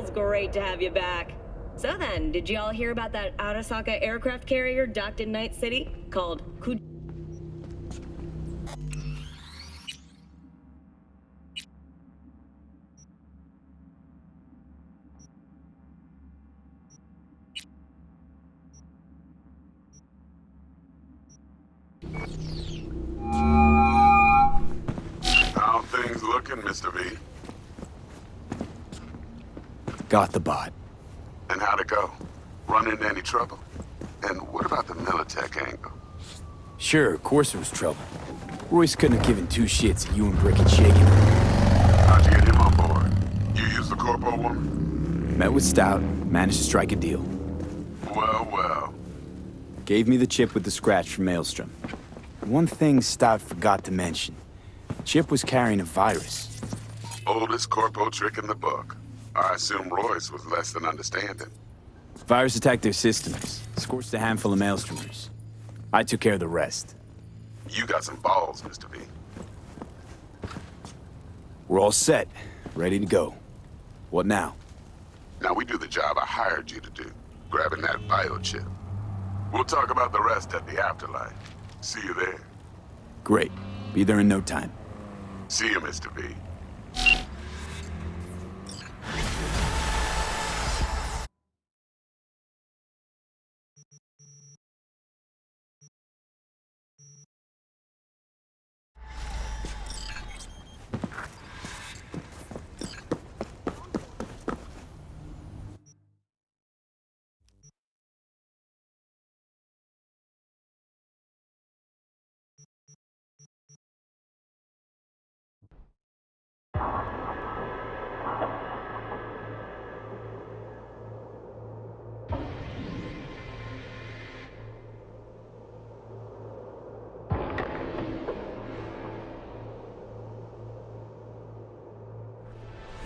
feels great to have you back. So then, did you all hear about that Arasaka aircraft carrier docked in Night City called How things looking, Mr. V? Got the bot. And how'd it go? Run into any trouble? And what about the Militech angle? Sure, of course there was trouble. Royce couldn't have given two shits at you and Brick and shaking him. How'd you get him on board? You used the corpo woman? Met with Stout, managed to strike a deal. Well, well. Gave me the chip with the scratch from Maelstrom. One thing Stout forgot to mention. The chip was carrying a virus. Oldest corpo trick in the book. I assume Royce was less than understanding. Virus attacked their systems, scorched a handful of Maelstromers. I took care of the rest. You got some balls, Mr. V. We're all set, ready to go. What now? Now we do the job I hired you to do, grabbing that biochip. We'll talk about the rest at the afterlife. See you there. Great. Be there in no time. See you, Mr. V.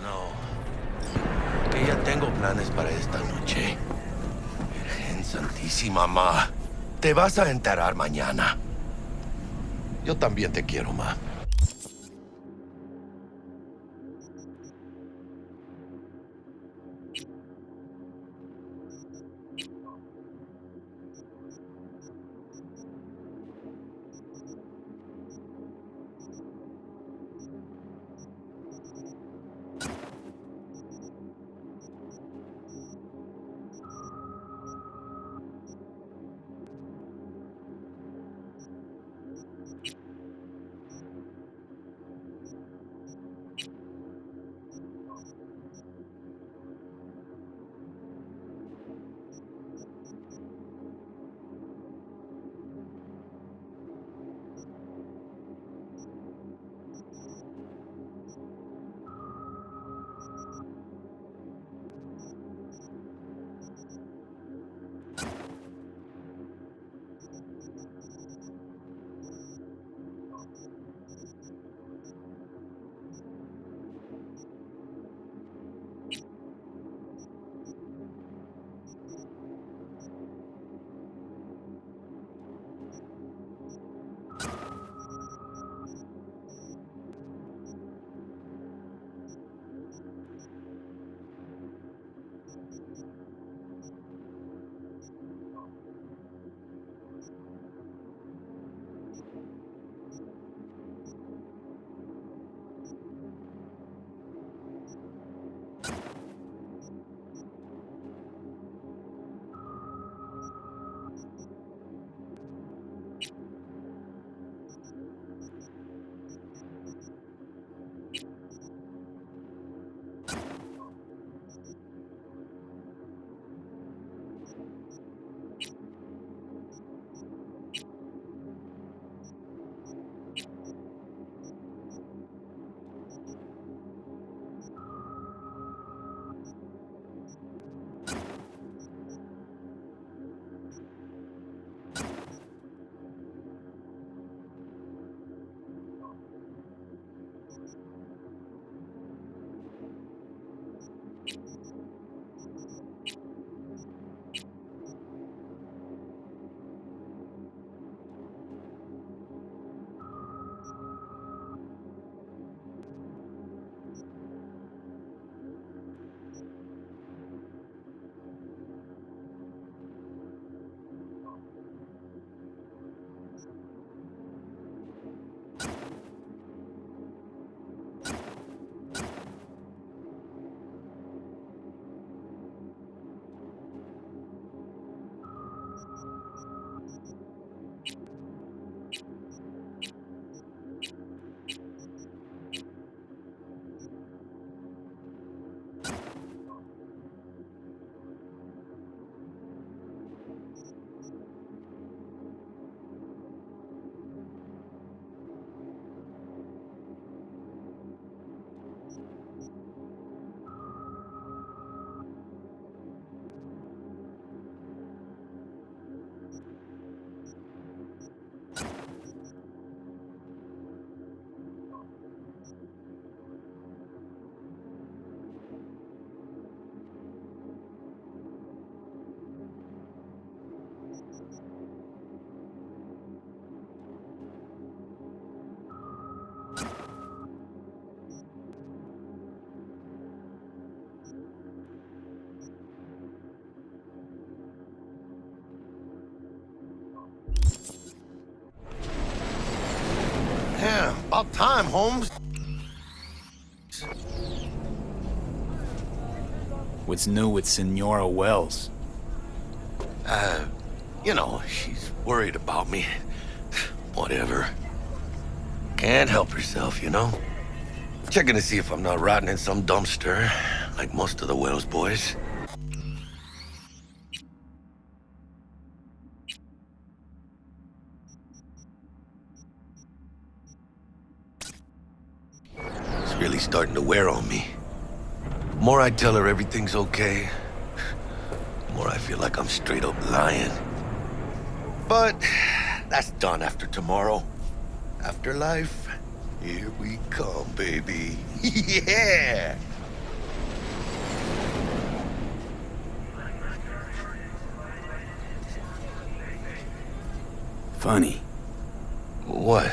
No, que ya tengo planes para esta noche. Virgen Santísima, ma. Te vas a enterar mañana. Yo también te quiero, ma. Yeah, about time, Holmes. What's new with Senora Wells? You know, she's worried about me. Whatever. Can't help herself, you know? Checking to see if I'm not rotting in some dumpster, like most of the Wells boys. It's really starting to wear on me. The more I tell her everything's okay, the more I feel like I'm straight up lying. But that's done after tomorrow. Afterlife, here we come, baby. Yeah! Funny. What?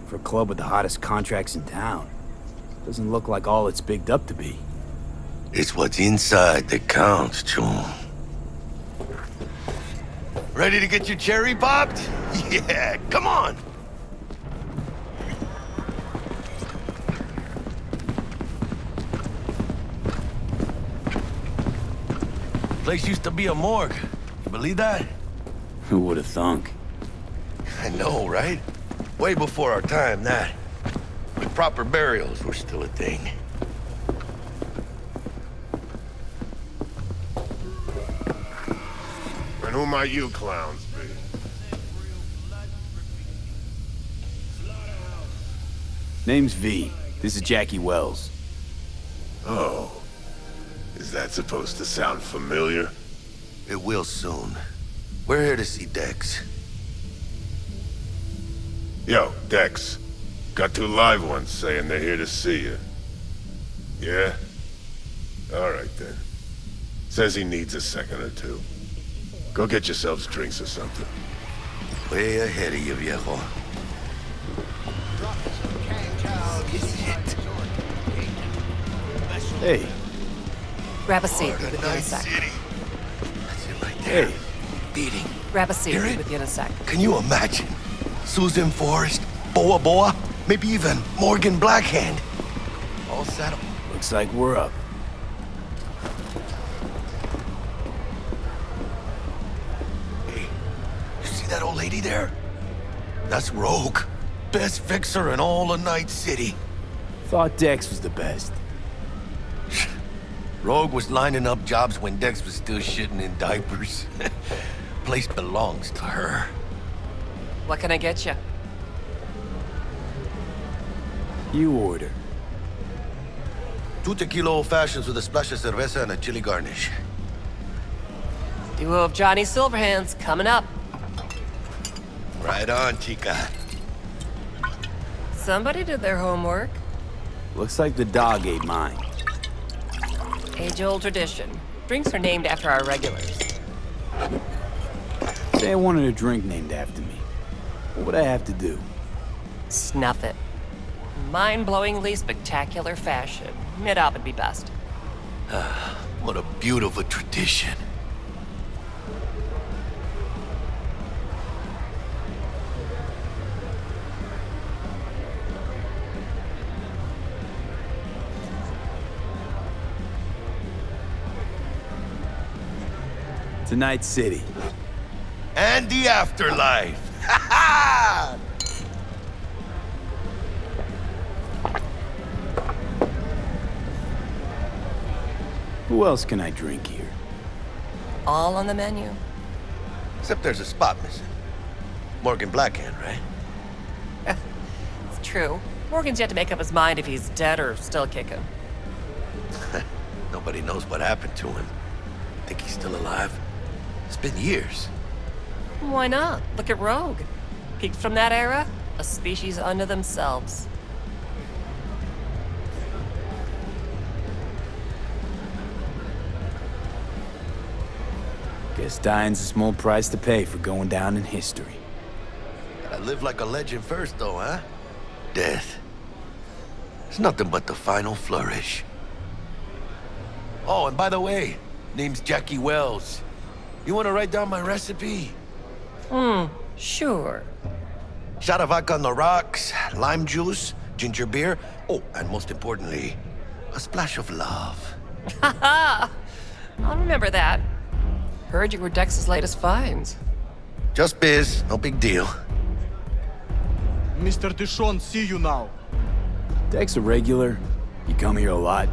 For a club with the hottest contracts in town. Doesn't look like all it's bigged up to be. It's what's inside that counts, Chum. Ready to get your cherry popped? Yeah, come on! Place used to be a morgue. You believe that? Who would have thunk? I know, right? Way before our time, that. When proper burials were still a thing. And who might you clowns be? Name's V. This is Jackie Wells. Oh. Is that supposed to sound familiar? It will soon. We're here to see Dex. Yo, Dex. Got 2 live ones saying they're here to see you. Yeah? Alright then. Says he needs a second or 2. Go get yourselves drinks or something. Way ahead of you, viejo. Hey. Grab a seat What a with you in a nice sec. city. That's it right there. Hey. Beating. Grab a seat Hear it? with you in a sec. Can you imagine? Susan Forrest, Boa Boa, maybe even Morgan Blackhand. All set up. Looks like we're up. Hey, you see that old lady there? That's Rogue. Best fixer in all of Night City. Thought Dex was the best. Rogue was lining up jobs when Dex was still shitting in diapers. Place belongs to her. What can I get you? You order. 2 tequila old fashions with a splash of cerveza and a chili garnish. Duo of Johnny Silverhands coming up. Right on, chica. Somebody did their homework. Looks like the dog ate mine. Age-old tradition. Drinks are named after our regulars. Say I wanted a drink named after me. What would I have to do? Snuff it. Mind-blowingly spectacular fashion. Mid-op would be best. What a beautiful tradition. To Night City. And the afterlife. Ha ha! Who else can I drink here? All on the menu. Except there's a spot missing. Morgan Blackhand, right? It's true. Morgan's yet to make up his mind if he's dead or still kicking. Nobody knows what happened to him. Think he's still alive? It's been years. Why not? Look at Rogue. Peaked from that era, a species unto themselves. Guess dying's a small price to pay for going down in history. Gotta live like a legend first, though, huh? Death. It's nothing but the final flourish. Oh, and by the way, name's Jackie Wells. You wanna write down my recipe? Sure. Shot of vodka on the rocks, lime juice, ginger beer. Oh, and most importantly, a splash of love. I'll remember that. Heard you were Dex's latest finds. Just biz, no big deal. Mr. Dishon, see you now. Dex a regular? You come here a lot?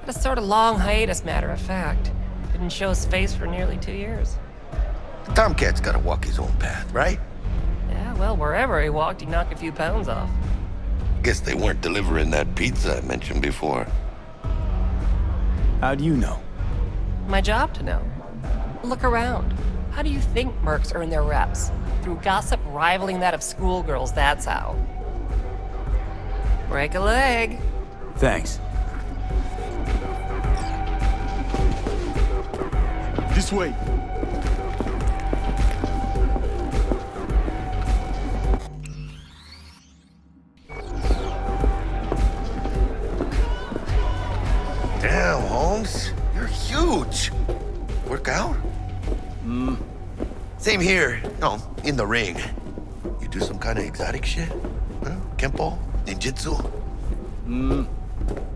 Had a sort of long hiatus, matter of fact. Didn't show his face for nearly 2 years. The Tomcat's gotta walk his own path, right? Yeah, well, wherever he walked, he knocked a few pounds off. Guess they weren't delivering that pizza I mentioned before. How do you know? My job to know. Look around. How do you think mercs earn their reps? Through gossip rivaling that of schoolgirls, that's how. Break a leg. Thanks. This way. Damn, Holmes. You're huge. Work out? Same here. No, in the ring. You do some kind of exotic shit? Huh? Kempo? Ninjutsu?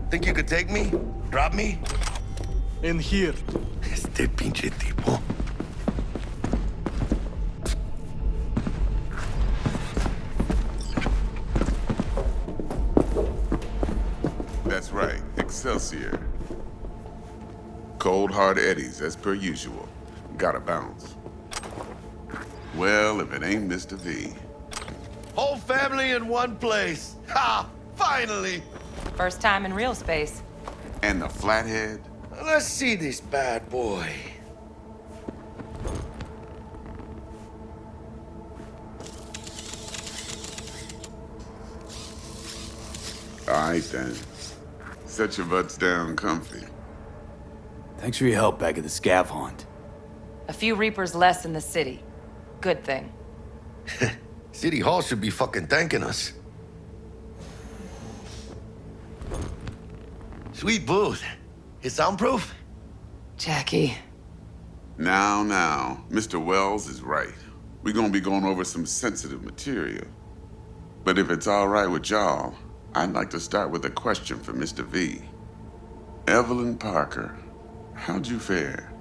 Think you could take me? Drop me? In here. Este pinche tipo. That's right, Excelsior. Cold hard eddies, as per usual. Gotta bounce. Well, if it ain't Mr. V. Whole family in one place. Ha! Finally! First time in real space. And the flathead? Let's see this bad boy. All right, then. Set your butts down comfy. Thanks for your help back at the scav haunt. A few Reapers less in the city. Good thing. City Hall should be fucking thanking us. Sweet booth. It's soundproof? Jackie. Now, Mr. Wells is right. We're gonna be going over some sensitive material. But if it's all right with y'all, I'd like to start with a question for Mr. V. Evelyn Parker, how'd you fare?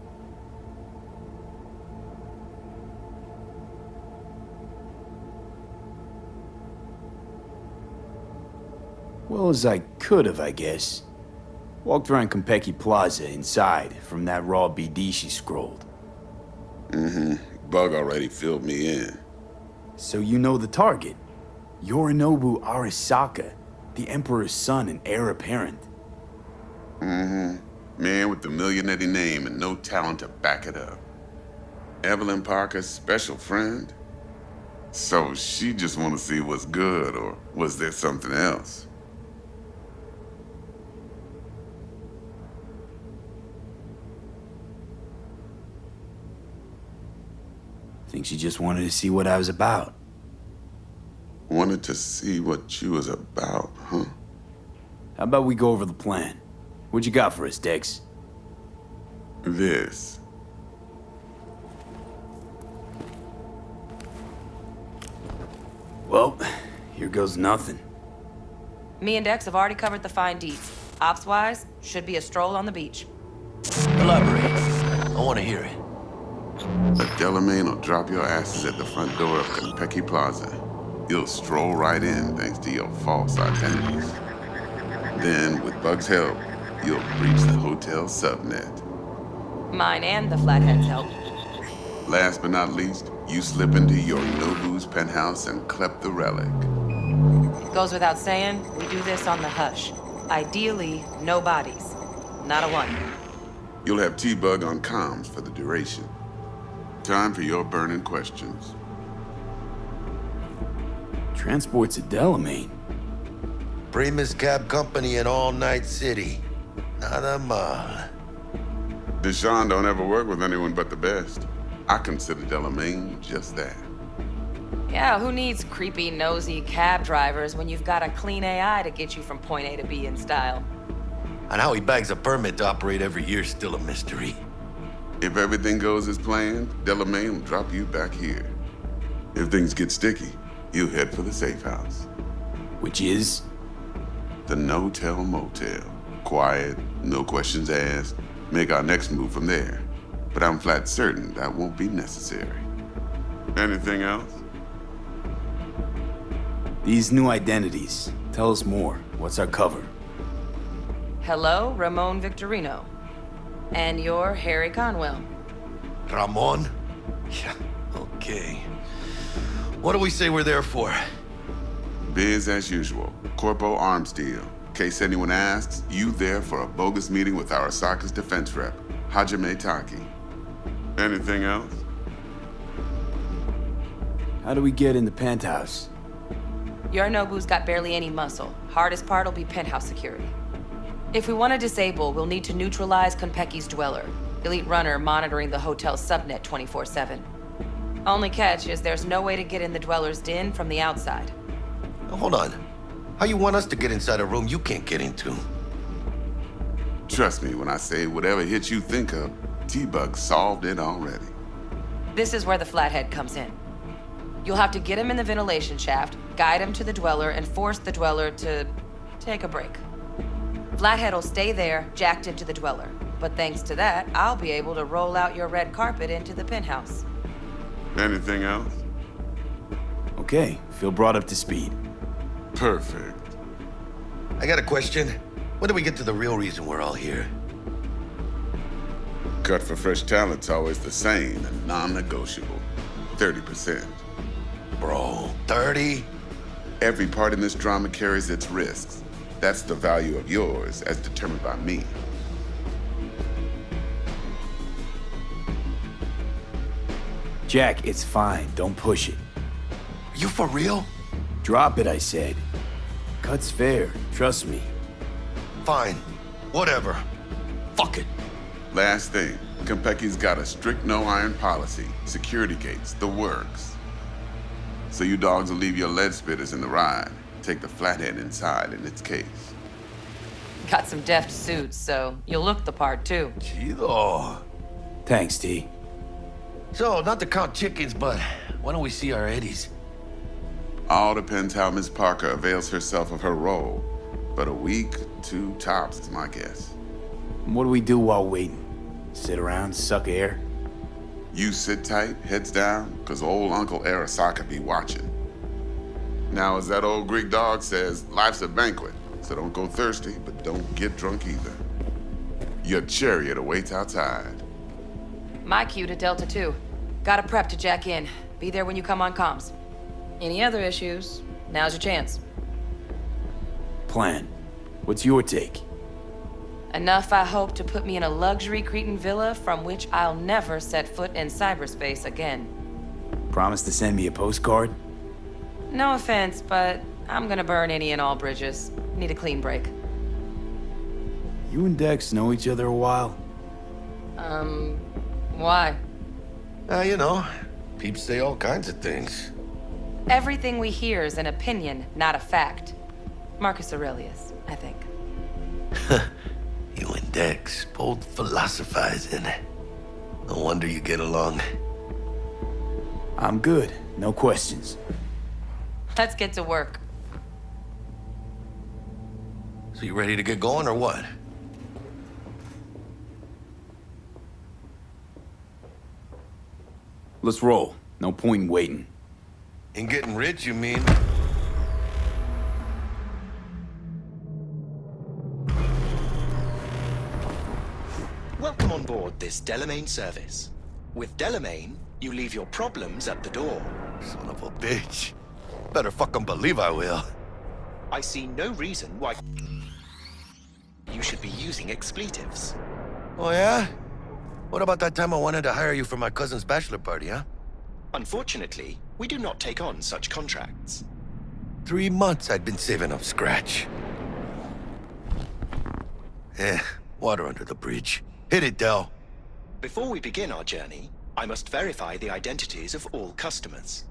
Well as I could have, I guess. Walked around Konpeki Plaza inside from that raw BD she scrolled. Bug already filled me in. So you know the target. Yorinobu Arasaka, the Emperor's son and heir apparent. Man with the millionaire name and no talent to back it up. Evelyn Parker's special friend? So she just want to see what's good, or was there something else? Think she just wanted to see what I was about. Wanted to see what you was about, huh? How about we go over the plan? What you got for us, Dex? This. Well, here goes nothing. Me and Dex have already covered the fine deets. Ops-wise, should be a stroll on the beach. Elaborate. I want to hear it. But Delamain will drop your asses at the front door of Konpeki Plaza. You'll stroll right in thanks to your false identities. Then, with Bug's help, you'll breach the hotel subnet. Mine and the Flathead's help. Last but not least, you slip into your Nobu's penthouse and clep the relic. Goes without saying, we do this on the hush. Ideally, no bodies. Not a one. You'll have T-Bug on comms for the duration. Time for your burning questions. Transports to Delamain. Primus Cab Company in All Night City. Nada mal. Deshaun don't ever work with anyone but the best. I consider Delamain just that. Yeah, who needs creepy, nosy cab drivers when you've got a clean AI to get you from point A to B in style? And how he bags a permit to operate every year is still a mystery. If everything goes as planned, Delamain will drop you back here. If things get sticky, you'll head for the safe house. Which is? The no-tell motel. Quiet, no questions asked. Make our next move from there. But I'm flat certain that won't be necessary. Anything else? These new identities. Tell us more. What's our cover? Hello, Ramon Victorino. And you're Harry Conwell. Ramon? Yeah, okay. What do we say we're there for? Biz as usual. Corpo arms deal. In case anyone asks, you there for a bogus meeting with Arasaka's defense rep, Hajime Taki. Anything else? How do we get in the penthouse? Yorinobu's got barely any muscle. Hardest part will be penthouse security. If we want to disable, we'll need to neutralize Konpeki's dweller, elite runner monitoring the hotel's subnet 24/7. Only catch is there's no way to get in the dweller's den from the outside. Now, hold on. How you want us to get inside a room you can't get into? Trust me when I say whatever hit you think of, T-Bug solved it already. This is where the Flathead comes in. You'll have to get him in the ventilation shaft, guide him to the dweller, and force the dweller to take a break. Flathead will stay there, jacked into the dweller. But thanks to that, I'll be able to roll out your red carpet into the penthouse. Anything else? Okay, feel brought up to speed. Perfect. I got a question. When do we get to the real reason we're all here? Cut for fresh talent's always the same and non-negotiable. 30%. Bro, 30? Every part in this drama carries its risks. That's the value of yours, as determined by me. Jack, it's fine. Don't push it. You for real? Drop it, I said. Cut's fair. Trust me. Fine. Whatever. Fuck it. Last thing, Konpeki's got a strict no-iron policy. Security gates, the works. So you dogs will leave your lead spitters in the ride. Take the Flathead inside in its case. Got some deft suits, so you'll look the part too. Chido. Thanks, T. So, not to count chickens, but why don't we see our Eddies? All depends how Miss Parker avails herself of her role. But a week, 2 tops is my guess. What do we do while waiting? Sit around, suck air? You sit tight, heads down, cause old Uncle Arasaka be watching. Now, as that old Greek dog says, life's a banquet, so don't go thirsty, but don't get drunk either. Your chariot awaits outside. My cue to Delta 2. Gotta prep to jack in. Be there when you come on comms. Any other issues, now's your chance. Plan. What's your take? Enough, I hope, to put me in a luxury Cretan villa from which I'll never set foot in cyberspace again. Promise to send me a postcard? No offense, but I'm gonna burn any and all bridges. Need a clean break. You and Dex know each other a while? Why? You know, peeps say all kinds of things. Everything we hear is an opinion, not a fact. Marcus Aurelius, I think. You and Dex, both philosophizing. No wonder you get along. I'm good. No questions. Let's get to work. So you ready to get going or what? Let's roll. No point in waiting. In getting rich, you mean? Welcome on board this Delamain service. With Delamain, you leave your problems at the door. Son of a bitch. Better fucking believe I will. I see no reason why you should be using expletives. Oh, yeah? What about that time I wanted to hire you for my cousin's bachelor party, huh? Unfortunately, we do not take on such contracts. 3 months I'd been saving up scratch. Water under the bridge. Hit it, Del. Before we begin our journey, I must verify the identities of all customers.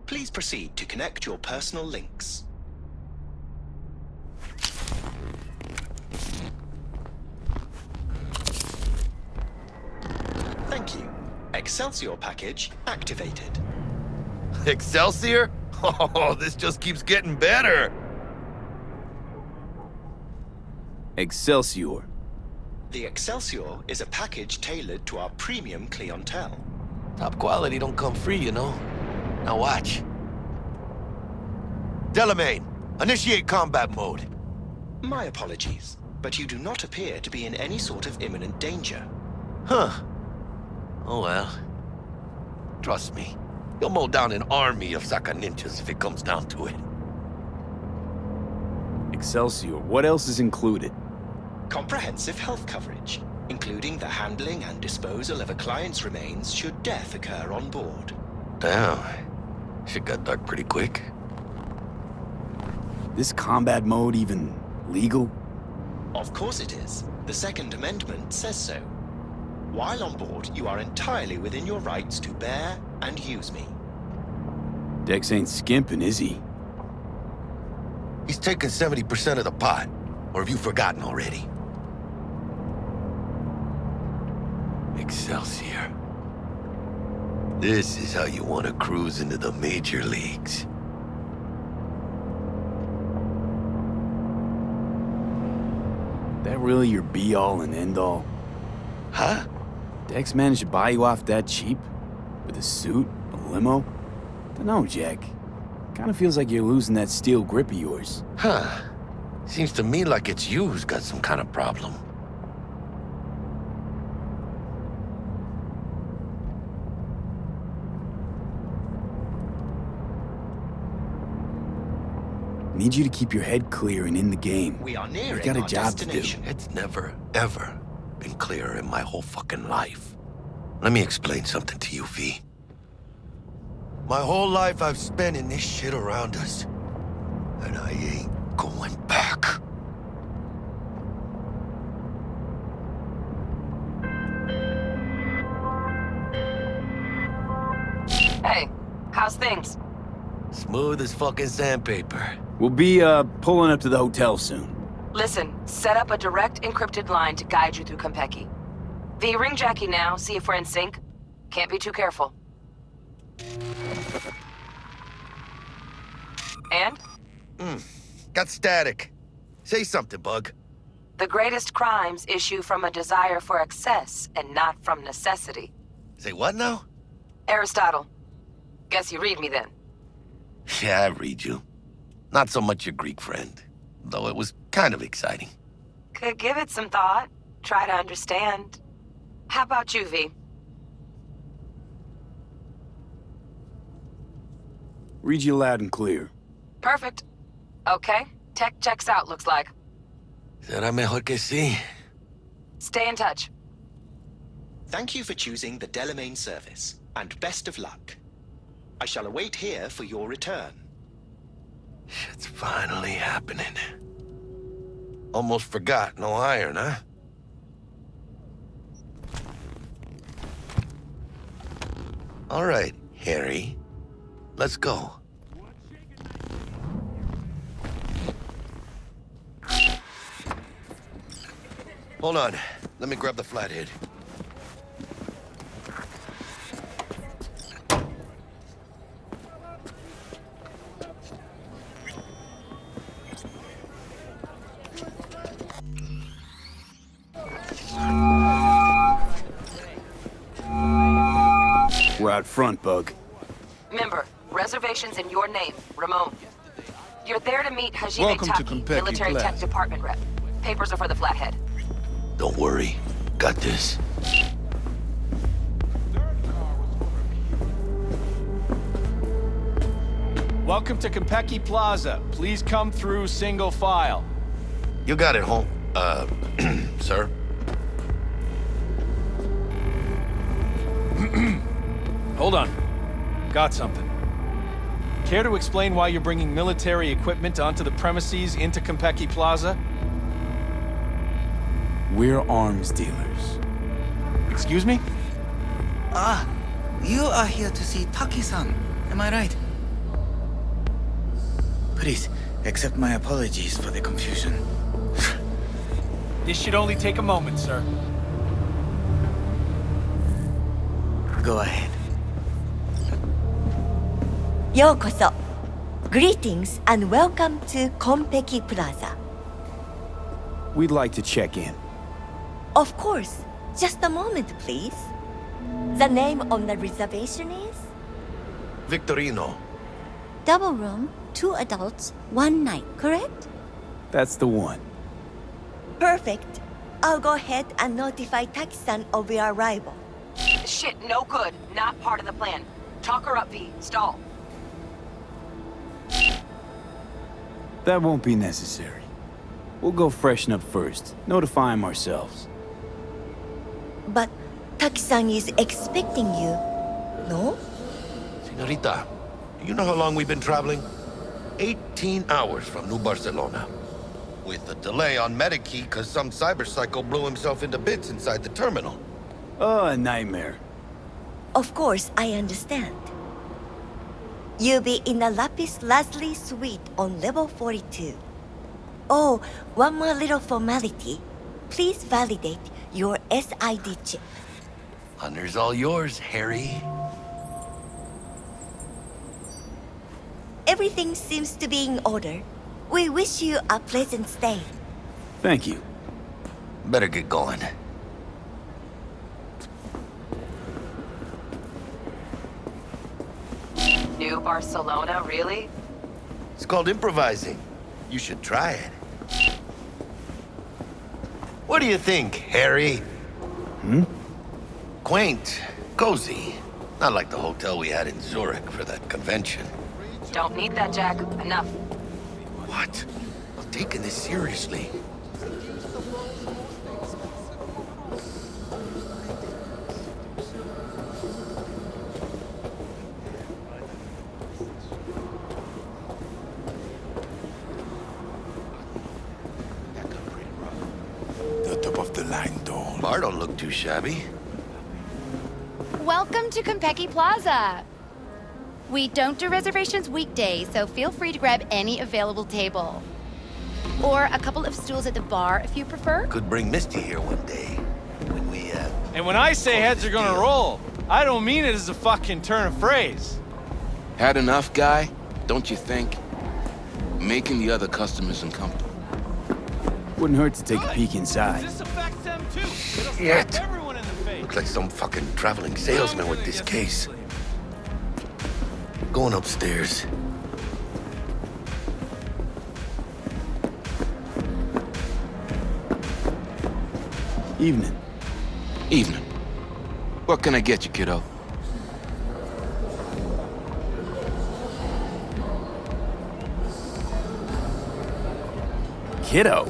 Please proceed to connect your personal links. Thank you. Excelsior package activated. Excelsior? Oh, this just keeps getting better. Excelsior. The Excelsior is a package tailored to our premium clientele. Top quality don't come free, you know. Now watch. Delamain, initiate combat mode. My apologies, but you do not appear to be in any sort of imminent danger. Huh. Oh well. Trust me, you'll mow down an army of Saka ninjas if it comes down to it. Excelsior. What else is included? Comprehensive health coverage, including the handling and disposal of a client's remains should death occur on board. Damn. Shit got dark pretty quick. This combat mode even legal? Of course it is. The Second Amendment says so. While on board, you are entirely within your rights to bear and use me. Dex ain't skimping, is he? He's taken 70% of the pot. Or have you forgotten already? Excelsior. This is how you want to cruise into the major leagues. That really your be-all and end-all? Huh? Dex managed to buy you off that cheap? With a suit? A limo? Dunno, Jack. Kinda feels like you're losing that steel grip of yours. Huh. Seems to me like it's you who's got some kind of problem. Need you to keep your head clear and in the game. We are nearing You got a our job to do. destination. It's never, ever been clearer in my whole fucking life. Let me explain something to you, V. My whole life I've spent in this shit around us. And I ain't going back. Hey, how's things? Smooth as fucking sandpaper. We'll be, pulling up to the hotel soon. Listen, set up a direct encrypted line to guide you through Konpeki. V, ring Jackie now, see if we're in sync. Can't be too careful. And? Got static. Say something, Bug. The greatest crimes issue from a desire for excess and not from necessity. Say what now? Aristotle. Guess you read me then. Yeah, I read you. Not so much your Greek friend, though it was kind of exciting. Could give it some thought. Try to understand. How about you, V? Read you loud and clear. Perfect. Okay, tech checks out, looks like. Será mejor que sí. Stay in touch. Thank you for choosing the Delamain service, and best of luck. I shall await here for your return. Shit's finally happening. Almost forgot, no iron, huh? All right, Harry. Let's go. Hold on. Let me grab the flathead. We're out out front, Bug. Member, reservations in your name, Ramon. You're there to meet Hajime Welcome to Taki, Konpeki military tech Plaza. department rep. Papers are for the Flathead. Don't worry. Got this. Welcome to Konpeki Plaza. Please come through single file. You got it, home. Sir? Hold on. Got something. Care to explain why you're bringing military equipment onto the premises into Konpeki Plaza? We're arms dealers. Excuse me? Ah, you are here to see Taki-san, am I right? Please, accept my apologies for the confusion. This should only take a moment, sir. Go ahead. Yokoso. Greetings and welcome to Konpeki Plaza. We'd like to check in. Of course. Just a moment, please. The name on the reservation is? Victorino. Double room, 2 adults, 1 night, correct? That's the one. Perfect. I'll go ahead and notify Taki-san of your arrival. Shit, no good. Not part of the plan. Talk her up, V. Stall. That won't be necessary. We'll go freshen up first. Notify him ourselves. But Taki-san is expecting you, no? Senorita, do you know how long we've been traveling? 18 hours from New Barcelona. With a delay on Medikey because some cyberpsycho blew himself into bits inside the terminal. Oh, a nightmare. Of course, I understand. You'll be in the Lapis Lazuli suite on level 42. Oh, one more little formality. Please validate your SID chip. Honor's all yours, Harry. Everything seems to be in order. We wish you a pleasant stay. Thank you. Better get going. New Barcelona, really? It's called improvising. You should try it. What do you think, Harry? Quaint, cozy. Not like the hotel we had in Zurich for that convention. Don't need that, Jack. Enough. What? I'm taking this seriously. The top of the line, though. Bar don't look too shabby. Welcome to Konpeki Plaza. We don't do reservations weekdays, so feel free to grab any available table. Or a couple of stools at the bar if you prefer. Could bring Misty here one day. When we, And when I say heads are gonna roll, I don't mean it as a fucking turn of phrase. Had enough, guy? Don't you think? Making the other customers uncomfortable. Wouldn't hurt to take a peek inside. This affects them too. It'll Shit. slap everyone in the face. Looks like some fucking traveling salesman with this case. Going upstairs. Evening. Evening. What can I get you, kiddo? Kiddo?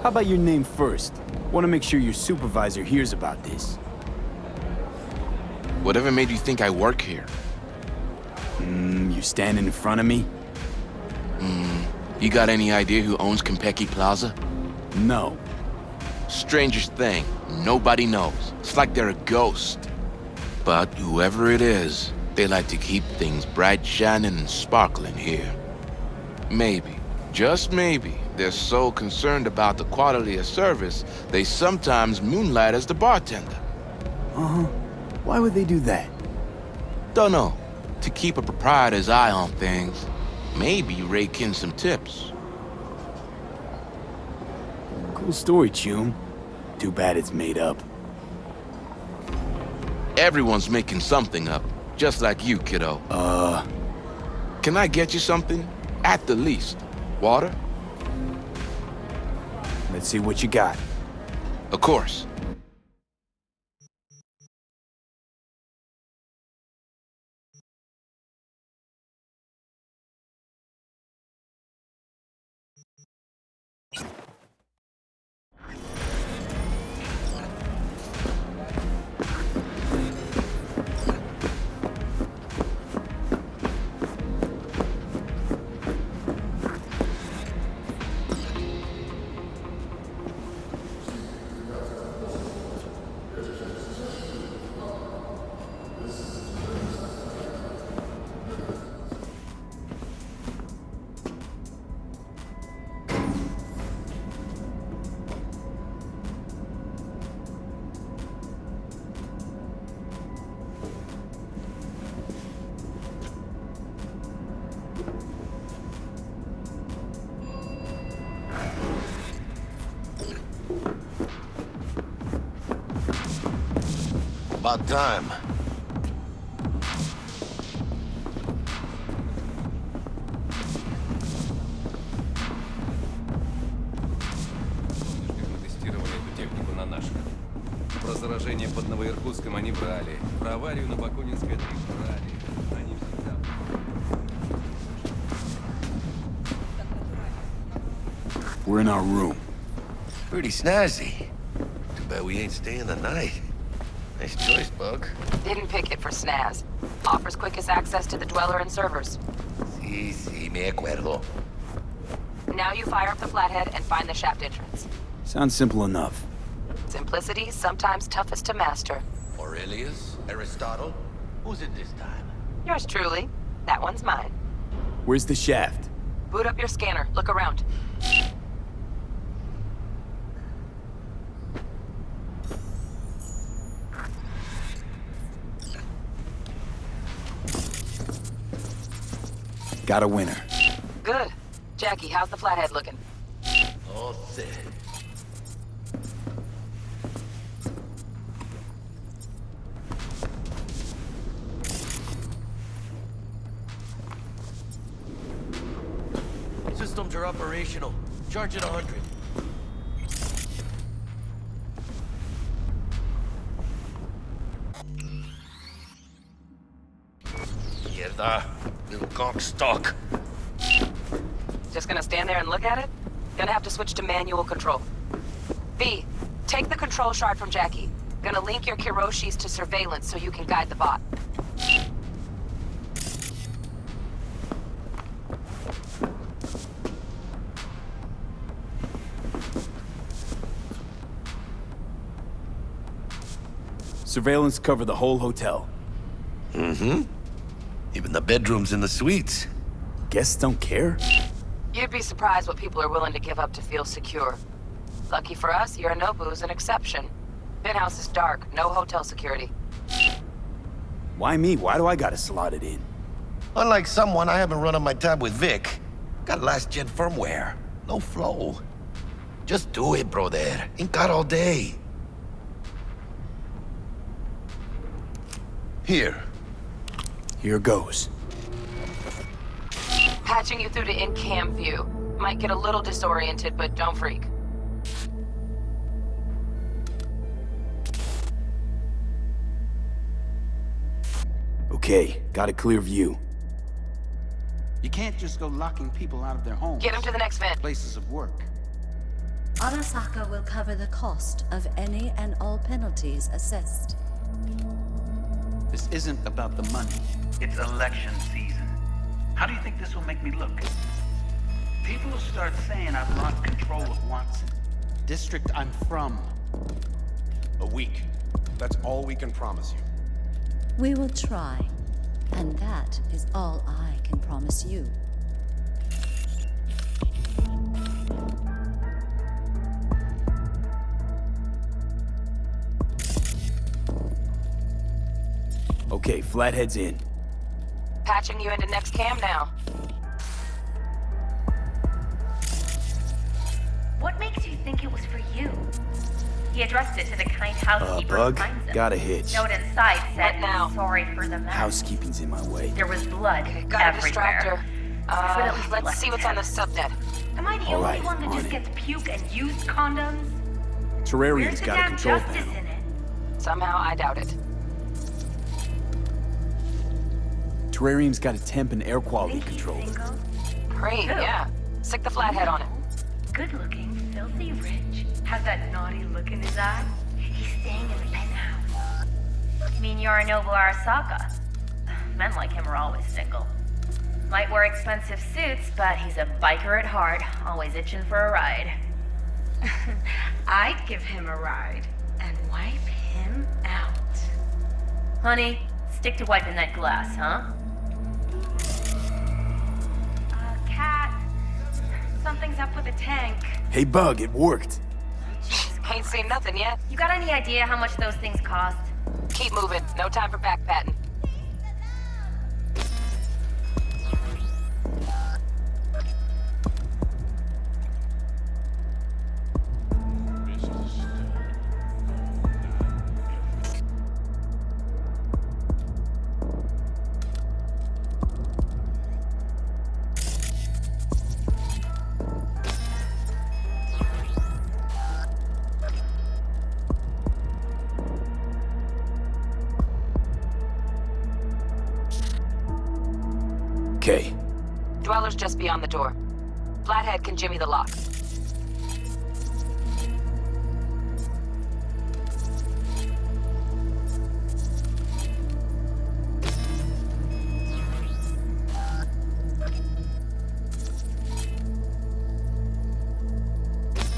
How about your name first? Want to make sure your supervisor hears about this. Whatever made you think I work here? You standing in front of me? You got any idea who owns Konpeki Plaza? No. Strangest thing, nobody knows. It's like they're a ghost. But whoever it is, they like to keep things bright, shining, and sparkling here. Maybe, just maybe, they're so concerned about the quality of service, they sometimes moonlight as the bartender. Uh-huh. Why would they do that? Don't know. To keep a proprietor's eye on things. Maybe rake in some tips. Cool story, Chum. Too bad it's made up. Everyone's making something up. Just like you, kiddo. Can I get you something? At the least. Water? Let's see what you got. Of course. About time. Тестировали эту технику на наших. Про заражение под Новоиркутском они брали. Про аварию на Бакунинской 3 брали. Они всегда... We're in our room. Pretty snazzy. Too bad we ain't staying the night. Nice choice, Bug. Didn't pick it for snaz. Offers quickest access to the Dweller and servers. Sí, me acuerdo. Now you fire up the flathead and find the shaft entrance. Sounds simple enough. Simplicity, sometimes toughest to master. Aurelius? Aristotle? Who's it this time? Yours truly. That one's mine. Where's the shaft? Boot up your scanner. Look around. Got a winner. Good. Jackie, how's the flathead looking? All set. Systems are operational. Charge it 100. Mierda. Little cock stock. Just gonna stand there and look at it? Gonna have to switch to manual control. V, take the control shard from Jackie. Gonna link your Kiroshis to surveillance so you can guide the bot. Surveillance cover the whole hotel. Mm-hmm. Even the bedrooms and the suites. Guests don't care? You'd be surprised what people are willing to give up to feel secure. Lucky for us, Yorinobu's an exception. Penthouse is dark, no hotel security. Why me? Why do I gotta slot it in? Unlike someone, I haven't run on my tab with Vic. Got last-gen firmware. No flow. Just do it, brother. Ain't got all day. Here. Here goes. Patching you through to in-cam view. Might get a little disoriented, but don't freak. Okay, got a clear view. You can't just go locking people out of their homes. Get them to the next vent. Places of work. Arasaka will cover the cost of any and all penalties assessed. This isn't about the money. It's election season. How do you think this will make me look? People will start saying I've lost control of Watson. District I'm from. A week. That's all we can promise you. We will try, and that is all I can promise you. Okay, Flathead's in. Patching you into next cam now. What makes you think it was for you? He addressed it to the kind housekeeper who Bug? finds him. Got a hitch. Note inside said, What now? sorry for the mess. Housekeeping's in my way. There was blood Gotta distract everywhere. her. But at least Let's left see it what's on the subnet. Am I the All only right, one that on just it. gets puke and used condoms? Where's Terrarium's the got a damn control justice panel. in it? Somehow, I doubt it. Terrarium's got a temp and air quality control. Great, Who? yeah. Stick the flathead on it. Good looking, filthy rich, has that naughty look in his eye. He's staying in the penthouse. You mean Yorinobu Arasaka? Men like him are always single. Might wear expensive suits, but he's a biker at heart, always itching for a ride. I'd give him a ride and wipe him out. Honey, stick to wiping that glass, huh? Cat, something's up with the tank. Hey, Bug, it worked. Ain't seen nothing yet. You got any idea how much those things cost? Keep moving. No time for backpatting. Okay. Dweller's just beyond the door. Flathead can jimmy the lock.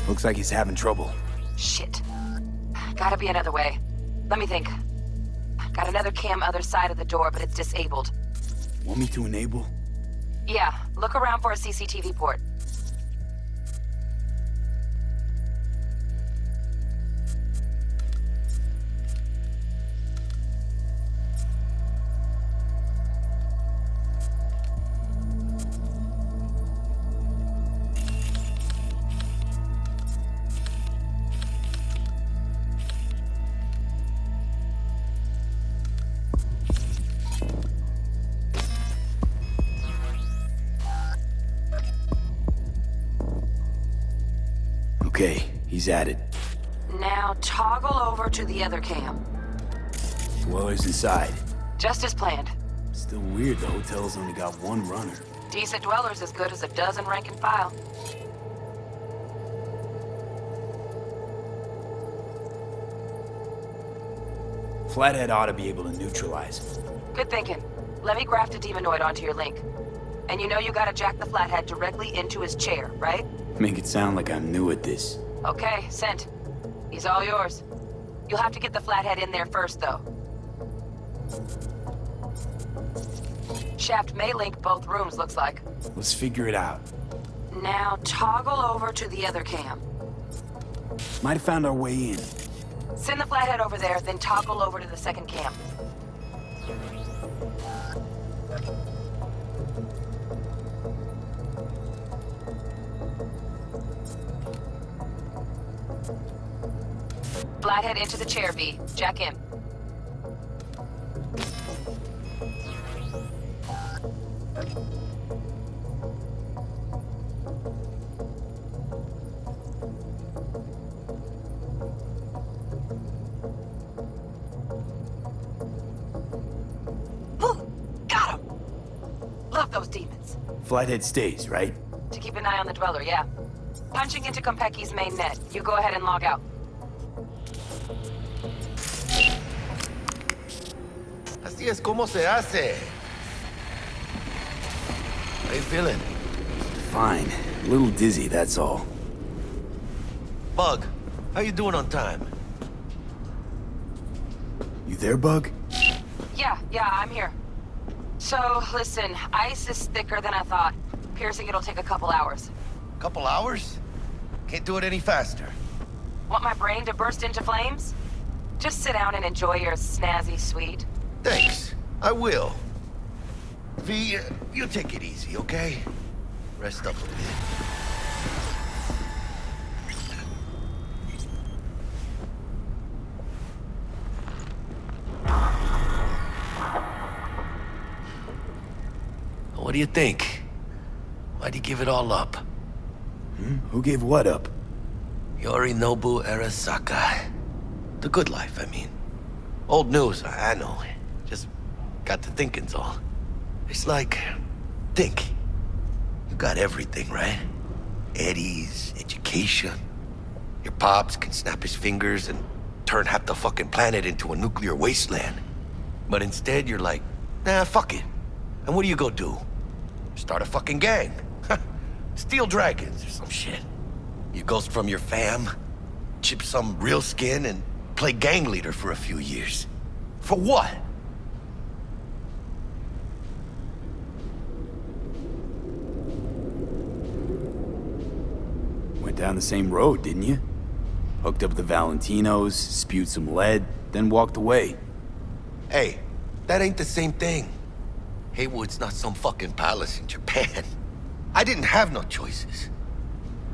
Looks like he's having trouble. Shit. Gotta be another way. Let me think. Got another cam other side of the door, but it's disabled. Want me to enable? Yeah, look around for a CCTV port. Okay, he's at it. Now toggle over to the other cam. Dweller's inside. Just as planned. Still weird the hotel's only got one runner. Decent Dweller's as good as a dozen rank and file. Flathead ought to be able to neutralize him. Good thinking. Let me graft a demonoid onto your link. And you know you gotta jack the Flathead directly into his chair, right? Make it sound like I'm new at this. Okay, sent. He's all yours. You'll have to get the Flathead in there first, though. Shaft may link both rooms, looks like. Let's figure it out. Now toggle over to the other cam. Might have found our way in. Send the Flathead over there, then toggle over to the second cam. Flathead into the chair, V. Jack in. Got him! Love those demons. Flathead stays, right? To keep an eye on the Dweller, yeah. Punching into Kompeki's main net. You go ahead and log out. Así es como se hace. How you feeling? Fine. A little dizzy, that's all. Bug, how you doing on time? You there, Bug? Yeah, I'm here. So, listen, ice is thicker than I thought. Piercing it'll take a couple hours. Couple hours? Can't do it any faster. Want my brain to burst into flames? Just sit down and enjoy your snazzy sweet. Thanks. I will. V, you take it easy, okay? Rest up a bit. do you think? Why'd you give it all up? Who gave what up? Yorinobu Arasaka. The good life, I mean. Old news, I know. Just got to thinking's all. It's like, think. You got everything, right? Eddies, education. Your pops can snap his fingers and turn half the fucking planet into a nuclear wasteland. But instead, you're like, nah, fuck it. And what do you go do? Start a fucking gang. Steal dragons or some shit. You ghost from your fam, chip some real skin, and play gang leader for a few years. For what? Went down the same road, didn't you? Hooked up the Valentinos, spewed some lead, then walked away. Hey, that ain't the same thing. Haywood's not some fucking palace in Japan. I didn't have no choices.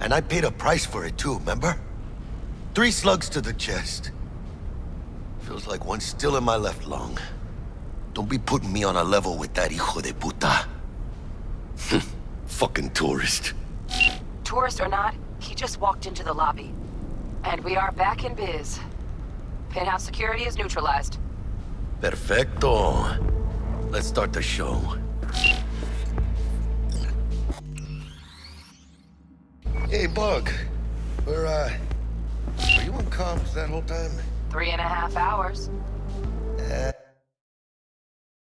And I paid a price for it too, remember? 3 slugs to the chest. Feels like one's still in my left lung. Don't be putting me on a level with that hijo de puta. Fucking tourist. Tourist or not, he just walked into the lobby. And we are back in biz. Penthouse security is neutralized. Perfecto. Let's start the show. Hey, Bug. Were you on comms that whole time? 3.5 hours.